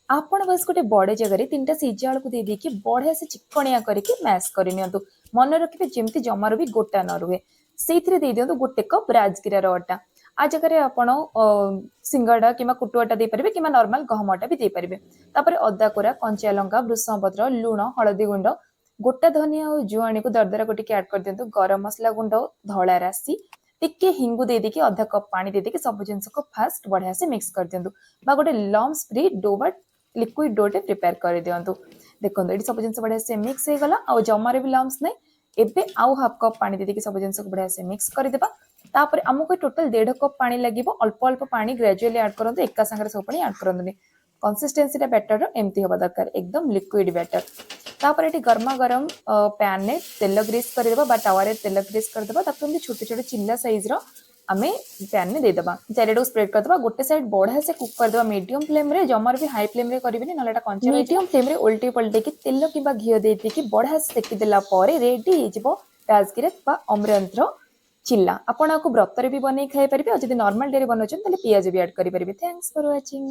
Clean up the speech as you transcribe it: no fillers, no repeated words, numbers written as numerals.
आपण बस गोटे बड़े जगह 3टा सिझा आलू को दे देकी बढ़िया से चिकनिया करके मैश कर नियंतु। मन रखिए जमी जमार भी गोटा न रुहे से दे दिंतु गोटे कप राजगिरार अटा। आ जगह आपण सिंगड़ा कि कुटुआटा दे पारे कि नॉर्मल गहम अटा भी दे पारे। तापर अदा कोरा कंचा लंका भृषण पत्र लुण हलदी गुंड गोटा धनिया और जुआनी को दरदरा को टिके ऐड कर दिंतु। गरम मसला गुंड धला राशि टिके हिंगु दे देकी अधा कप पानी दे देकी सब जिनस को फास्ट बढ़िया से मिक्स कर दिंतु। बा गोटे लम्स फ्री डो लिक्विड डोटे प्रिपेयर कर दिंतु। देखो ये सब जिन बढ़िया से मिक्स हो गला आ जमार भी लम्स नहीं। एबे आउ हाफ कप पानी दे सब जिन को बढ़िया से मिक्स करदेबा। तापर आमको टोटल 1.5 कप पानी लगे अल्प अल्प पानी ग्रेजुअली ऐड करते एका सांगे सब पानी ऐड करते कंसिस्टेंसी बेटर एमती हवा दरकार एकदम लिक्विड बेटर। तापर ये गर्मा गरम पैन में तेल ग्रीस करदेबा बा टावा तेल ग्रीस करदेबा छोटे छोटे चिल्ला साइज आमे पैन में देदेबा चारिटा स्प्रेड करदेबा। गोटे साइड बढ़िया से कुक करदेबा मीडियम फ्लेम रे जमार भी हाई फ्लेम रे करिबेनी नले कंचा मीडियम फ्लेम रे उल्टी पलटी की तेल किबा घियो दे देकी बढ़िया से सेकी देला परे रेडी हो जिवो राजगिरा बा अमरंथ चिल्ला। आपण आपको व्रत रे भी बनै खाइ परिबे और जदि नॉर्मल डे रे बनौछन तले पियाज भी ऐड करि परिबे। Thanks for watching.